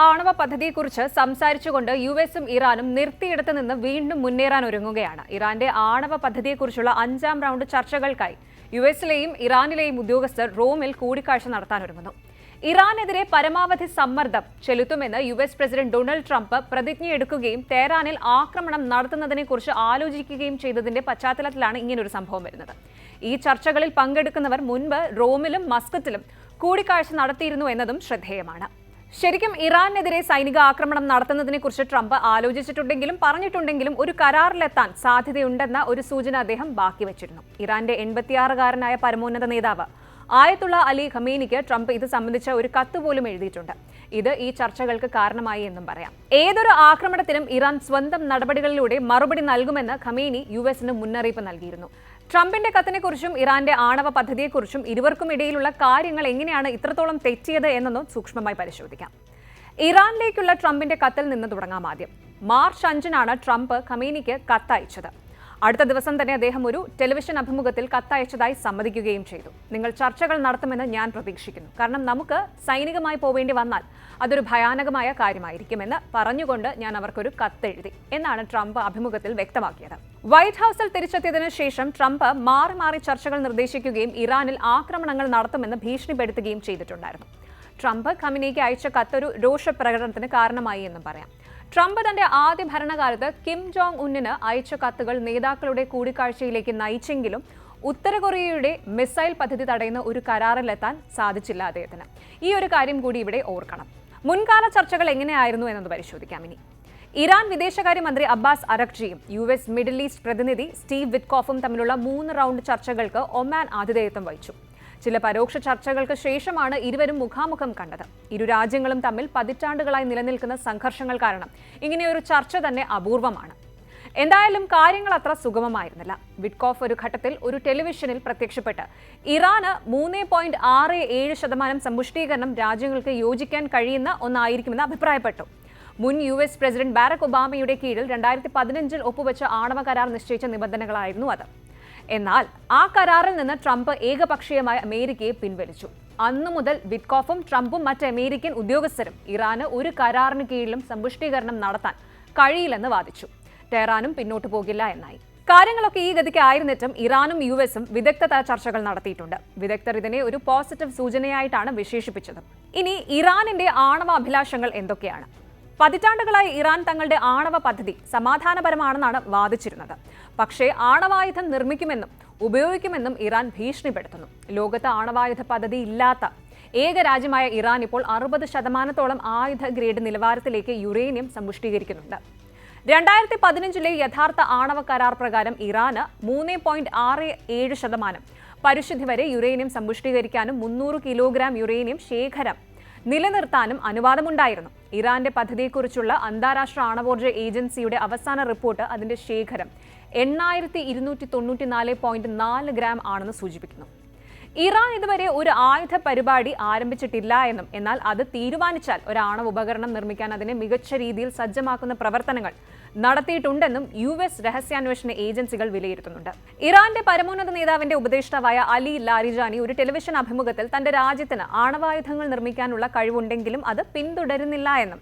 ആണവ പദ്ധതിയെക്കുറിച്ച് സംസാരിച്ചുകൊണ്ട് യുഎസും ഇറാനും നിർത്തിയിടത്ത് നിന്ന് വീണ്ടും മുന്നേറാൻ ഒരുങ്ങുകയാണ്. ഇറാന്റെ ആണവ പദ്ധതിയെക്കുറിച്ചുള്ള 5ാം റൗണ്ട് ചർച്ചകൾക്കായി യുഎസിലെയും ഇറാനിലെയും ഉദ്യോഗസ്ഥർ റോമിൽ കൂടിക്കാഴ്ച നടത്താനൊരുങ്ങുന്നു. ഇറാനെതിരെ പരമാവധി സമ്മർദ്ദം ചെലുത്തുമെന്ന് യുഎസ് പ്രസിഡന്റ് ഡൊണാൾഡ് ട്രംപ് പ്രതിജ്ഞയെടുക്കുകയും തെഹ്റാനിൽ ആക്രമണം നടത്തുന്നതിനെക്കുറിച്ച് ആലോചിക്കുകയും ചെയ്തതിന്റെ പശ്ചാത്തലത്തിലാണ് ഇങ്ങനൊരു സംഭവം വരുന്നത്. ഈ ചർച്ചകളിൽ പങ്കെടുക്കുന്നവർ മുൻപ് റോമിലും മസ്കറ്റിലും കൂടിക്കാഴ്ച നടത്തിയിരുന്നു എന്നതും ശ്രദ്ധേയമാണ്. ശരിക്കും ഇറാനെതിരെ സൈനിക ആക്രമണം നടത്തുന്നതിനെക്കുറിച്ച് ട്രംപ് ആലോചിച്ചിട്ടുണ്ടെങ്കിലും പറഞ്ഞിട്ടുണ്ടെങ്കിലും ഒരു കരാറിലെത്താൻ സാധ്യതയുണ്ടെന്ന ഒരു സൂചന അദ്ദേഹം ബാക്കി വച്ചിരുന്നു. ഇറാന്റെ 86-കാരനായ പരമോന്നത നേതാവ് ആയത്തുള്ള അലി ഖമേനിക്ക് ട്രംപ് ഇത് സംബന്ധിച്ച ഒരു കത്ത് പോലും എഴുതിയിട്ടുണ്ട്. ഇത് ഈ ചർച്ചകൾക്ക് കാരണമായി എന്നും പറയാം. ഏതൊരു ആക്രമണത്തിനും ഇറാൻ സ്വന്തം നടപടികളിലൂടെ മറുപടി നൽകുമെന്ന് ഖമേനി യുഎസിന് മുന്നറിയിപ്പ് നൽകിയിരുന്നു. ട്രംപിന്റെ കത്തിനെക്കുറിച്ചും ഇറാന്റെ ആണവ പദ്ധതിയെക്കുറിച്ചും ഇരുവർക്കും ഇടയിലുള്ള കാര്യങ്ങൾ എങ്ങനെയാണ് ഇത്രത്തോളം തെറ്റിയത് എന്നൊന്നും സൂക്ഷ്മമായി പരിശോധിക്കാം. ഇറാനിലേക്കുള്ള ട്രംപിന്റെ കത്തിൽ നിന്ന് തുടങ്ങാം. ആദ്യം മാർച്ച് 5-നാണ് ട്രംപ് ഖമേനിക്ക് കത്തയച്ചത്. അടുത്ത ദിവസം തന്നെ അദ്ദേഹം ഒരു ടെലിവിഷൻ അഭിമുഖത്തിൽ കത്തയച്ചതായി സമ്മതിക്കുകയും ചെയ്തു. നിങ്ങൾ ചർച്ചകൾ നടത്തുമെന്ന് ഞാൻ പ്രതീക്ഷിക്കുന്നു, കാരണം നമുക്ക് സൈനികമായി പോവേണ്ടി വന്നാൽ അതൊരു ഭയാനകമായ കാര്യമായിരിക്കുമെന്ന് പറഞ്ഞുകൊണ്ട് ഞാൻ അവർക്കൊരു കത്തെഴുതി എന്നാണ് ട്രംപ് അഭിമുഖത്തിൽ വ്യക്തമാക്കിയത്. വൈറ്റ് ഹൌസിൽ തിരിച്ചെത്തിയതിനു ശേഷം ട്രംപ് മാറി മാറി ചർച്ചകൾ നിർദ്ദേശിക്കുകയും ഇറാനിൽ ആക്രമണങ്ങൾ നടത്തുമെന്ന് ഭീഷണിപ്പെടുത്തുകയും ചെയ്തിട്ടുണ്ടായിരുന്നു. ട്രംപ് ഖമേനിക്ക് അയച്ച കത്തൊരു രോഷപ്രകടനത്തിന് കാരണമായി എന്നും പറയാം. ട്രംപ് തന്റെ ആദ്യ ഭരണകാലത്ത് കിം ജോങ് ഉന്നിന് അയച്ച കത്തുകൾ നേതാക്കളുടെ കൂടിക്കാഴ്ചയിലേക്ക് നയിച്ചെങ്കിലും ഉത്തര കൊറിയയുടെ മിസൈൽ പദ്ധതി തടയുന്ന ഒരു കരാറിലെത്താൻ സാധിച്ചില്ല അദ്ദേഹത്തിന്. ഈ ഒരു കാര്യം കൂടി ഇവിടെ ഓർക്കണം. മുൻകാല ചർച്ചകൾ എങ്ങനെയായിരുന്നു എന്നത് പരിശോധിക്കാം. ഇനി ഇറാൻ വിദേശകാര്യമന്ത്രി അബ്ബാസ് അരക്ചിയും യുഎസ് മിഡിൽ ഈസ്റ്റ് പ്രതിനിധി സ്റ്റീവ് വിറ്റ്കോഫും തമ്മിലുള്ള 3 റൗണ്ട് ചർച്ചകൾക്ക് ഒമാൻ ആതിഥേയത്വം വഹിച്ചു. ചില പരോക്ഷ ചർച്ചകൾക്ക് ശേഷമാണ് ഇരുവരും മുഖാമുഖം കണ്ടത്. ഇരു രാജ്യങ്ങളും തമ്മിൽ പതിറ്റാണ്ടുകളായി നിലനിൽക്കുന്ന സംഘർഷങ്ങൾ കാരണം ഇങ്ങനെയൊരു ചർച്ച തന്നെ അപൂർവമാണ്. എന്തായാലും കാര്യങ്ങൾ അത്ര സുഗമമായിരുന്നില്ല. വിറ്റ്കോഫ് ഒരു ഘട്ടത്തിൽ ഒരു ടെലിവിഷനിൽ പ്രത്യക്ഷപ്പെട്ട് ഇറാന് 3.67% സമ്പുഷ്ടീകരണം രാജ്യങ്ങൾക്ക് യോജിക്കാൻ കഴിയുന്ന ഒന്നായിരിക്കുമെന്ന് അഭിപ്രായപ്പെട്ടു. മുൻ യുഎസ് പ്രസിഡന്റ് ബാരക് ഒബാമയുടെ കീഴിൽ 2015-ൽ ഒപ്പുവെച്ച ആണവ കരാർ നിശ്ചയിച്ച നിബന്ധനകളായിരുന്നു അത്. എന്നാൽ ആ കരാറിൽ നിന്ന് ട്രംപ് ഏകപക്ഷീയമായി അമേരിക്കയെ പിൻവലിച്ചു. അന്നു മുതൽ വിറ്റ്കോഫും ട്രംപും മറ്റ് അമേരിക്കൻ ഉദ്യോഗസ്ഥരും ഇറാന് ഒരു കരാറിന് കീഴിലും സമ്പുഷ്ടീകരണം നടത്താൻ കഴിയില്ലെന്ന് വാദിച്ചു. ടെഹ്റാനും പിന്നോട്ട് പോകില്ല എന്നായി. കാര്യങ്ങളൊക്കെ ഈ ഗതിക്ക് ആയിരുന്നിട്ടും ഇറാനും യുഎസും വിദഗ്ധ ചർച്ചകൾ നടത്തിയിട്ടുണ്ട്. വിദഗ്ധർ ഇതിനെ ഒരു പോസിറ്റീവ് സൂചനയായിട്ടാണ് വിശേഷിപ്പിച്ചത്. ഇനി ഇറാനിന്റെ ആണവ അഭിലാഷങ്ങൾ എന്തൊക്കെയാണ്? പതിറ്റാണ്ടുകളായി ഇറാൻ തങ്ങളുടെ ആണവ പദ്ധതി സമാധാനപരമാണെന്നാണ് വാദിച്ചിരുന്നത്. പക്ഷേ ആണവായുധം നിർമ്മിക്കുമെന്നും ഉപയോഗിക്കുമെന്നും ഇറാൻ ഭീഷണിപ്പെടുത്തുന്നു. ലോകത്ത് ആണവായുധ പദ്ധതി ഇല്ലാത്ത ഏക രാജ്യമായ ഇറാൻ ഇപ്പോൾ 60% ആയുധ ഗ്രേഡ് നിലവാരത്തിലേക്ക് യുറേനിയം സമ്പുഷ്ടീകരിക്കുന്നുണ്ട്. 2015-ലെ യഥാർത്ഥ ആണവ കരാർ പ്രകാരം ഇറാന് 3.67% പരിശുദ്ധി വരെ യുറേനിയം സമ്പുഷ്ടീകരിക്കാനും 300 കിലോഗ്രാം യുറേനിയം ശേഖരം നിലനിർത്താനും അനുവാദമുണ്ടായിരുന്നു. ഇറാന്റെ പദ്ധതിയെക്കുറിച്ചുള്ള അന്താരാഷ്ട്ര ആണവോർജ ഏജൻസിയുടെ അവസാന റിപ്പോർട്ട് അതിന്റെ ശേഖരം 8294.4 ഗ്രാം ആണെന്ന് സൂചിപ്പിക്കുന്നു. ഇറാൻ ഇതുവരെ ഒരു ആയുധ പരിപാടി ആരംഭിച്ചിട്ടില്ല എന്നും, എന്നാൽ അത് തീരുമാനിച്ചാൽ ഒരു ആണവ ഉപകരണം നിർമ്മിക്കാൻ അതിനെ മികച്ച രീതിയിൽ സജ്ജമാക്കുന്ന പ്രവർത്തനങ്ങൾ നടത്തിയിട്ടുണ്ടെന്നും യുഎസ് രഹസ്യാന്വേഷണ ഏജൻസികൾ വിലയിരുത്തുന്നുണ്ട്. ഇറാന്റെ പരമോന്നത നേതാവിന്റെ ഉപദേഷ്ടാവായ അലി ലാരിജാനി ഒരു ടെലിവിഷൻ അഭിമുഖത്തിൽ തന്റെ രാജ്യത്തിന് ആണവായുധങ്ങൾ നിർമ്മിക്കാനുള്ള കഴിവുണ്ടെങ്കിലും അത് പിന്തുടരുന്നില്ല എന്നും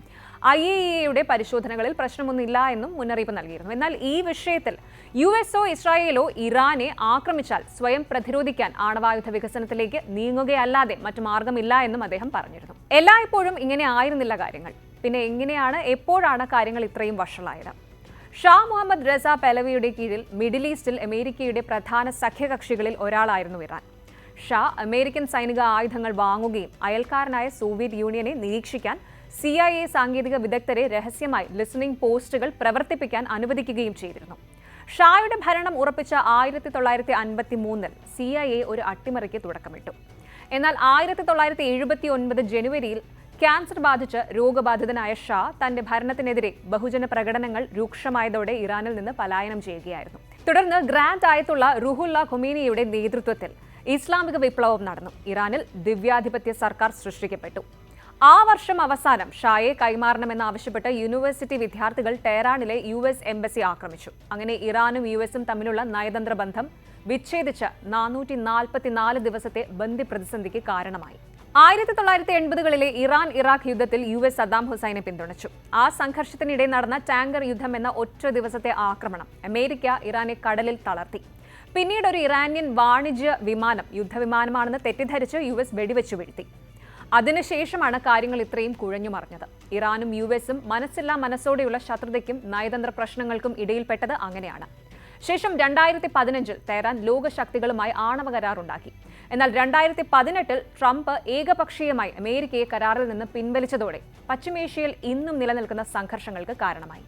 IAEA-യുടെ പരിശോധനകളിൽ പ്രശ്നമൊന്നുമില്ല എന്നും മുന്നറിയിപ്പ് നൽകിയിരുന്നു. എന്നാൽ ഈ വിഷയത്തിൽ യുഎസോ ഇസ്രായേലോ ഇറാനെ ആക്രമിച്ചാൽ സ്വയം പ്രതിരോധിക്കാൻ ആണവായുധ വികസനത്തിലേക്ക് നീങ്ങുകയല്ലാതെ മറ്റു മാർഗമില്ല എന്നും അദ്ദേഹം പറഞ്ഞിരുന്നു. എല്ലായ്പ്പോഴും ഇങ്ങനെ ആയിരുന്നില്ല കാര്യങ്ങൾ. പിന്നെ എപ്പോഴാണ് കാര്യങ്ങൾ ഇത്രയും വഷളായത്? ഷാ മുഹമ്മദ് റസ പെലവിയുടെ കീഴിൽ മിഡിൽ ഈസ്റ്റിൽ അമേരിക്കയുടെ പ്രധാന സഖ്യകക്ഷികളിൽ ഒരാളായിരുന്നു ഇറാൻ. ഷാ അമേരിക്കൻ സൈനിക ആയുധങ്ങൾ വാങ്ങുകയും അയൽക്കാരനായ സോവിയറ്റ് യൂണിയനെ നിരീക്ഷിക്കാൻ CIA സാങ്കേതിക വിദഗ്ധരെ രഹസ്യമായി ലിസണിംഗ് പോസ്റ്റുകൾ പ്രവർത്തിപ്പിക്കാൻ അനുവദിക്കുകയും ചെയ്തിരുന്നു. ഷായുടെ ഭരണം ഉറപ്പിച്ച 1953-ൽ CIA ഒരു അട്ടിമറിക്ക് തുടക്കമിട്ടു. എന്നാൽ 1979 ജനുവരിയിൽ ക്യാൻസർ ബാധിച്ച് രോഗബാധിതനായ ഷാ തന്റെ ഭരണത്തിനെതിരെ ബഹുജന പ്രകടനങ്ങൾ രൂക്ഷമായതോടെ ഇറാനിൽ നിന്ന് പലായനം ചെയ്യുകയായിരുന്നു. തുടർന്ന് ഗ്രാൻഡ് ആയത്തുള്ള റുഹുല്ല ഖൊമേനിയുടെ നേതൃത്വത്തിൽ ഇസ്ലാമിക വിപ്ലവം നടന്നു. ഇറാനിൽ ദിവ്യാധിപത്യ സർക്കാർ സൃഷ്ടിക്കപ്പെട്ടു. ആ വർഷം അവസാനം ഷായെ കൈമാറണമെന്നാവശ്യപ്പെട്ട് യൂണിവേഴ്സിറ്റി വിദ്യാർത്ഥികൾ ടെഹ്റാനിലെ US എംബസി ആക്രമിച്ചു. അങ്ങനെ ഇറാനും യുഎസും തമ്മിലുള്ള നയതന്ത്ര ബന്ധം വിച്ഛേദിച്ച് 444 ദിവസത്തെ ബന്ദി പ്രതിസന്ധിക്ക് കാരണമായി. 1980കളിലെ ഇറാൻ ഇറാഖ് യുദ്ധത്തിൽ US സദ്ദാം ഹുസൈനെ പിന്തുണച്ചു. ആ സംഘർഷത്തിനിടെ നടന്ന ടാങ്കർ യുദ്ധം എന്ന ഒറ്റ ദിവസത്തെ ആക്രമണം അമേരിക്ക ഇറാനെ കടലിൽ തളർത്തി. പിന്നീട് ഒരു ഇറാനിയൻ വാണിജ്യ വിമാനം യുദ്ധവിമാനമാണെന്ന് തെറ്റിദ്ധരിച്ച് US വെടിവെച്ചു വീഴ്ത്തി. അതിനുശേഷമാണ് കാര്യങ്ങൾ ഇത്രയും കുഴഞ്ഞു മറിഞ്ഞത്. ഇറാനും USഉം മനസ്സില്ലാ മനസ്സോടെയുള്ള ശത്രുതയ്ക്കും നയതന്ത്ര പ്രശ്നങ്ങൾക്കും ഇടയിൽപ്പെട്ടത് അങ്ങനെയാണ്. ശേഷം 2015 തെഹ്റാൻ ലോകശക്തികളുമായി ആണവ കരാറുണ്ടാക്കി. എന്നാൽ 2018 ട്രംപ് ഏകപക്ഷീയമായി അമേരിക്കയെ കരാറിൽ നിന്ന് പിൻവലിച്ചതോടെ പശ്ചിമേഷ്യയിൽ ഇന്നും നിലനിൽക്കുന്ന സംഘർഷങ്ങൾക്ക് കാരണമായി.